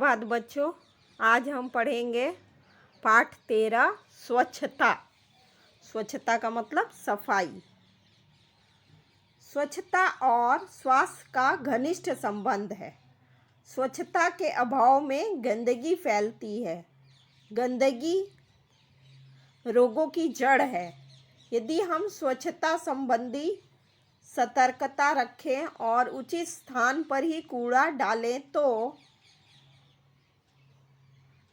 सुप्रभात बच्चों। आज हम पढ़ेंगे पाठ 13 स्वच्छता। स्वच्छता का मतलब सफाई। स्वच्छता और स्वास्थ्य का घनिष्ठ संबंध है। स्वच्छता के अभाव में गंदगी फैलती है। गंदगी रोगों की जड़ है। यदि हम स्वच्छता संबंधी सतर्कता रखें और उचित स्थान पर ही कूड़ा डालें तो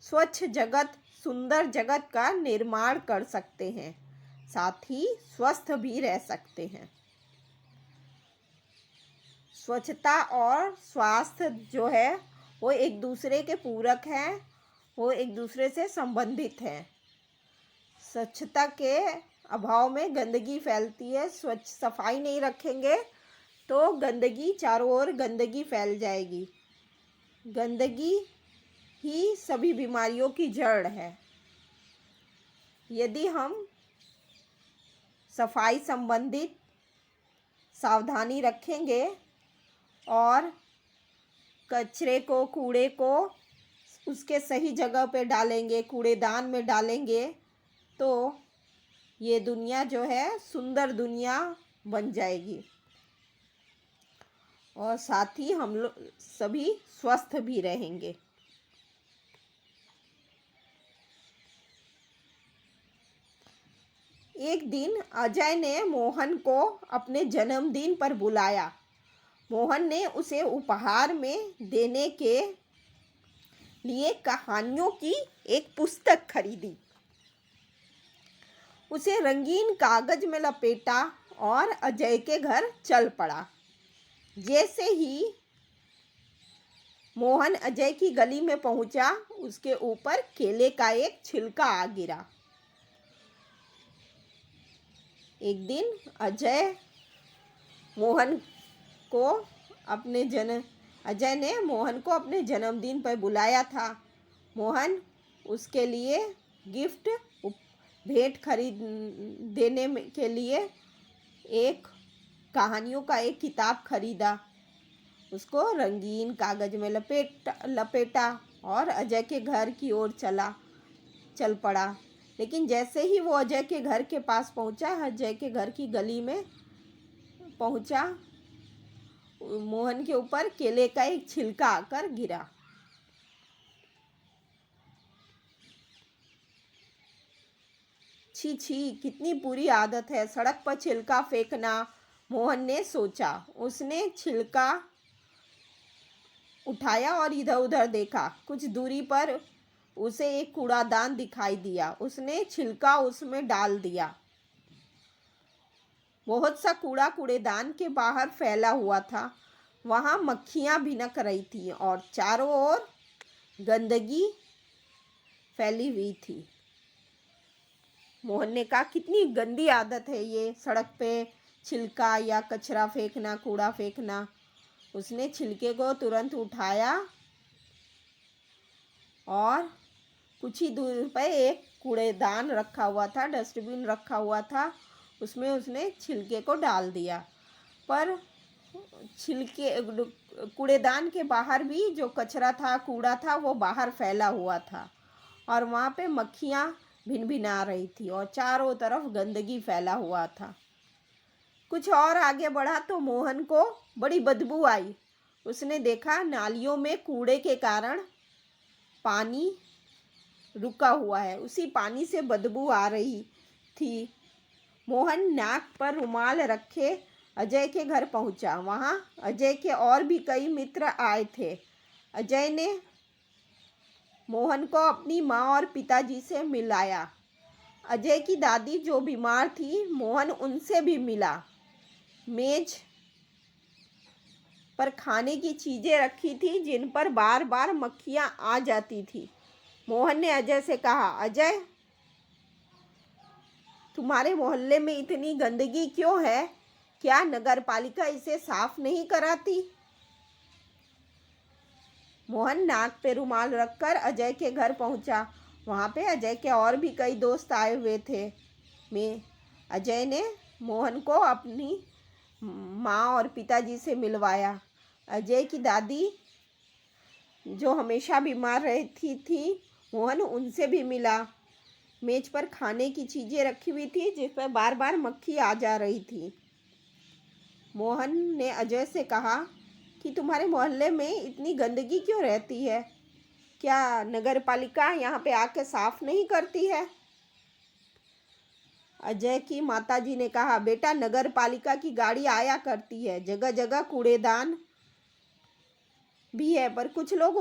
स्वच्छ जगत, सुंदर जगत का निर्माण कर सकते हैं, साथ ही स्वस्थ भी रह सकते हैं। स्वच्छता और स्वास्थ्य जो है वो एक दूसरे के पूरक हैं, वो एक दूसरे से संबंधित हैं। स्वच्छता के अभाव में गंदगी फैलती है। स्वच्छ सफाई नहीं रखेंगे तो गंदगी, चारों ओर गंदगी फैल जाएगी। गंदगी ही सभी बीमारियों की जड़ है। यदि हम सफाई संबंधित सावधानी रखेंगे और कचरे को, कूड़े को उसके सही जगह पे डालेंगे, कूड़ेदान में डालेंगे, तो ये दुनिया जो है सुंदर दुनिया बन जाएगी और साथ ही हम लोग सभी स्वस्थ भी रहेंगे। एक दिन अजय ने मोहन को अपने जन्मदिन पर बुलाया। मोहन ने उसे उपहार में देने के लिए कहानियों की एक पुस्तक खरीदी। उसे रंगीन कागज में लपेटा और अजय के घर चल पड़ा। जैसे ही मोहन अजय की गली में पहुंचा, उसके ऊपर केले का एक छिलका आ गिरा। एक दिन अजय ने मोहन को अपने जन्मदिन पर बुलाया था। मोहन उसके लिए गिफ्ट भेंट देने के लिए एक कहानियों का एक किताब खरीदा। उसको रंगीन कागज में लपेटा और अजय के घर की ओर चल पड़ा। लेकिन जैसे ही वो अजय के घर के पास पहुंचा, अजय के घर की गली में पहुंचा, मोहन के ऊपर केले का एक छिलका आकर गिरा। छी छी, कितनी बुरी आदत है सड़क पर छिलका फेंकना, मोहन ने सोचा। उसने छिलका उठाया और इधर उधर देखा। कुछ दूरी पर उसे एक कूड़ादान दिखाई दिया। उसने छिलका उसमें डाल दिया। बहुत सा कूड़ा कूड़ेदान के बाहर फैला हुआ था। वहां मक्खियां भिनक रही थी और चारों ओर गंदगी फैली हुई थी। मोहन ने कहा, कितनी गंदी आदत है ये सड़क पे छिलका या कचरा फेंकना, कूड़ा फेंकना। उसने छिलके को तुरंत उठाया और कुछ ही दूर पर एक कूड़ेदान रखा हुआ था, डस्टबिन रखा हुआ था, उसमें उसने छिलके को डाल दिया। पर कूड़ेदान के बाहर भी जो कचरा था, कूड़ा था, वो बाहर फैला हुआ था और वहाँ पे मक्खियाँ भिनभिना रही थी और चारों तरफ गंदगी फैला हुआ था। कुछ और आगे बढ़ा तो मोहन को बड़ी बदबू आई। उसने देखा नालियों में कूड़े के कारण पानी रुका हुआ है। उसी पानी से बदबू आ रही थी। मोहन नाक पर रुमाल रखे अजय के घर पहुंचा। वहां अजय के और भी कई मित्र आए थे। अजय ने मोहन को अपनी माँ और पिताजी से मिलाया। अजय की दादी जो बीमार थी, मोहन उनसे भी मिला। मेज पर खाने की चीजें रखी थी जिन पर बार बार मक्खियां आ जाती थी। मोहन ने अजय से कहा, अजय, तुम्हारे मोहल्ले में इतनी गंदगी क्यों है? क्या नगर पालिका इसे साफ नहीं कराती? मोहन नाक पे रुमाल रखकर अजय के घर पहुंचा। वहां पे अजय के और भी कई दोस्त आए हुए थे। अजय ने मोहन को अपनी माँ और पिताजी से मिलवाया। अजय की दादी जो हमेशा बीमार रहती थी, मोहन उनसे भी मिला। मेज पर खाने की चीज़ें रखी हुई थी जिस पर बार बार मक्खी आ जा रही थी। मोहन ने अजय से कहा कि तुम्हारे मोहल्ले में इतनी गंदगी क्यों रहती है? क्या नगर पालिका यहाँ पे आके साफ नहीं करती है? अजय की माताजी ने कहा, बेटा नगर पालिका की गाड़ी आया करती है, जगह जगह कूड़ेदान भी है, पर कुछ लोग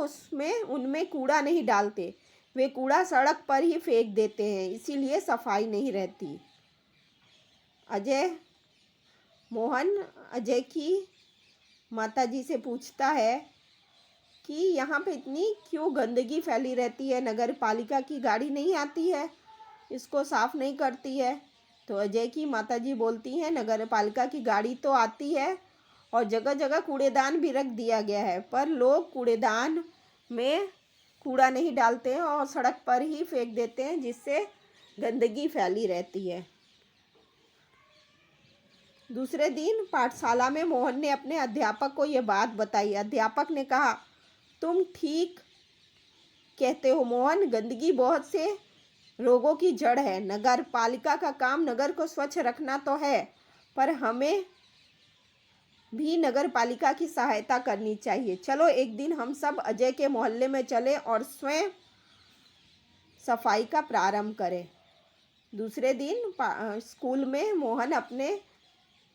उनमें कूड़ा नहीं डालते। वे कूड़ा सड़क पर ही फेंक देते हैं, इसीलिए सफाई नहीं रहती। मोहन अजय की माताजी से पूछता है कि यहाँ पे इतनी क्यों गंदगी फैली रहती है? नगर पालिका की गाड़ी नहीं आती है, इसको साफ नहीं करती है? तो अजय की माताजी बोलती हैं, नगर पालिका की गाड़ी तो आती है और जगह जगह कूड़ेदान भी रख दिया गया है, पर लोग कूड़ेदान में कूड़ा नहीं डालते हैं और सड़क पर ही फेंक देते हैं, जिससे गंदगी फैली रहती है। दूसरे दिन पाठशाला में मोहन ने अपने अध्यापक को ये बात बताई। अध्यापक ने कहा, तुम ठीक कहते हो मोहन, गंदगी बहुत से रोगों की जड़ है। नगर पालिका का काम नगर को स्वच्छ रखना तो है, पर हमें भी नगर पालिका की सहायता करनी चाहिए। चलो एक दिन हम सब अजय के मोहल्ले में चलें और स्वयं सफाई का प्रारंभ करें। दूसरे दिन स्कूल में मोहन अपने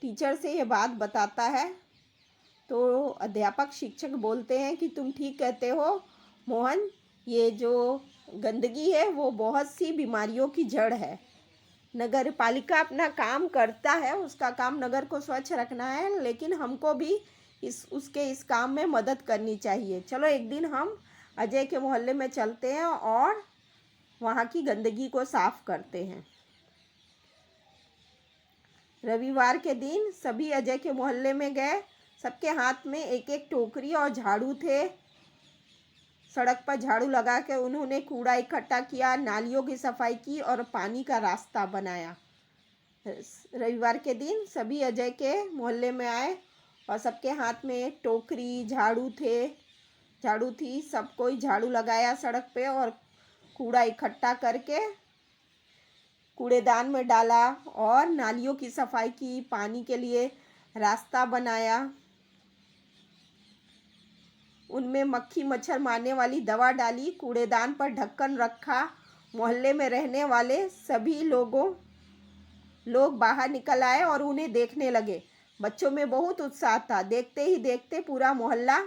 टीचर से ये बात बताता है तो अध्यापक शिक्षक बोलते हैं कि तुम ठीक कहते हो मोहन, ये जो गंदगी है वो बहुत सी बीमारियों की जड़ है। नगर पालिका अपना काम करता है, उसका काम नगर को स्वच्छ रखना है, लेकिन हमको भी इस काम में मदद करनी चाहिए। चलो एक दिन हम अजय के मोहल्ले में चलते हैं और वहाँ की गंदगी को साफ करते हैं। रविवार के दिन सभी अजय के मोहल्ले में गए। सबके हाथ में एक एक टोकरी और झाड़ू थे। सड़क पर झाड़ू लगा के उन्होंने कूड़ा इकट्ठा किया, नालियों की सफाई की और पानी का रास्ता बनाया। रविवार के दिन सभी अजय के मोहल्ले में आए और सबके हाथ में एक टोकरी, झाड़ू थी। सब कोई झाड़ू लगाया सड़क पे और कूड़ा इकट्ठा करके कूड़ेदान में डाला और नालियों की सफाई की, पानी के लिए रास्ता बनाया। उनमें मक्खी मच्छर मारने वाली दवा डाली, कूड़ेदान पर ढक्कन रखा। मोहल्ले में रहने वाले सभी लोग बाहर निकल आए और उन्हें देखने लगे। बच्चों में बहुत उत्साह था। देखते ही देखते पूरा मोहल्ला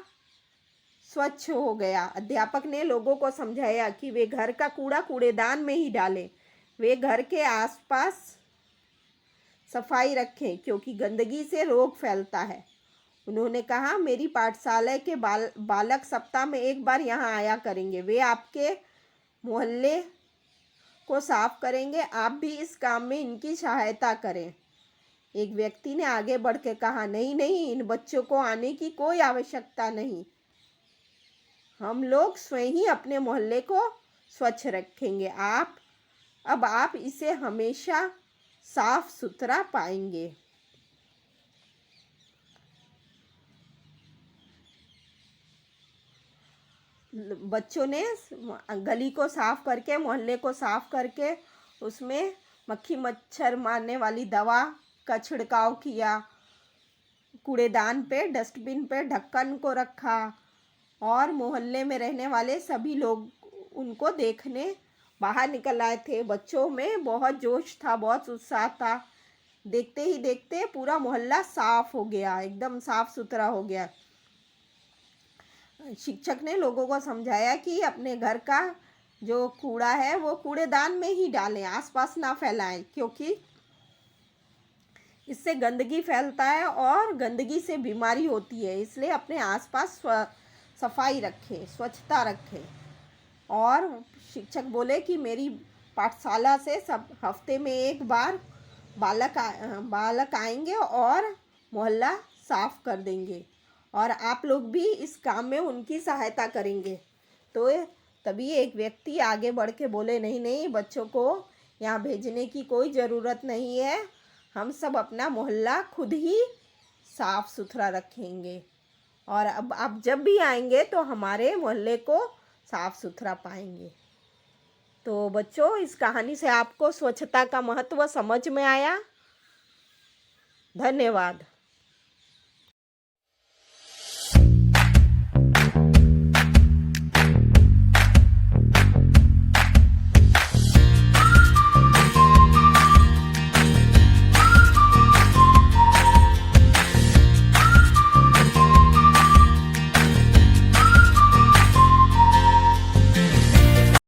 स्वच्छ हो गया। अध्यापक ने लोगों को समझाया कि वे घर का कूड़ा कूड़ेदान में ही डालें, वे घर के आसपास सफाई रखें, क्योंकि गंदगी से रोग फैलता है। उन्होंने कहा, मेरी पाठशाला के बालक सप्ताह में एक बार यहाँ आया करेंगे। वे आपके मोहल्ले को साफ करेंगे, आप भी इस काम में इनकी सहायता करें। एक व्यक्ति ने आगे बढ़ के कहा, नहीं, इन बच्चों को आने की कोई आवश्यकता नहीं। हम लोग स्वयं ही अपने मोहल्ले को स्वच्छ रखेंगे। अब आप इसे हमेशा साफ सुथरा पाएंगे। बच्चों ने गली को साफ करके, मोहल्ले को साफ करके उसमें मक्खी मच्छर मारने वाली दवा का छिड़काव किया। कूड़ेदान पे, डस्टबिन पे ढक्कन को रखा और मोहल्ले में रहने वाले सभी लोग उनको देखने बाहर निकल आए थे। बच्चों में बहुत जोश था, बहुत उत्साह था। देखते ही देखते पूरा मोहल्ला साफ हो गया, एकदम साफ सुथरा हो गया। शिक्षक ने लोगों को समझाया कि अपने घर का जो कूड़ा है वो कूड़ेदान में ही डालें, आसपास ना फैलाएं, क्योंकि इससे गंदगी फैलता है और गंदगी से बीमारी होती है। इसलिए अपने आसपास सफाई रखें, स्वच्छता रखें। और शिक्षक बोले कि मेरी पाठशाला से सब हफ्ते में एक बार बालक आएंगे और मोहल्ला साफ कर देंगे और आप लोग भी इस काम में उनकी सहायता करेंगे। तो तभी एक व्यक्ति आगे बढ़ के बोले, नहीं, बच्चों को यहाँ भेजने की कोई ज़रूरत नहीं है, हम सब अपना मोहल्ला खुद ही साफ सुथरा रखेंगे। और अब आप जब भी आएंगे तो हमारे मोहल्ले को साफ सुथरा पाएंगे। तो बच्चों, इस कहानी से आपको स्वच्छता का महत्व समझ में आया। धन्यवाद।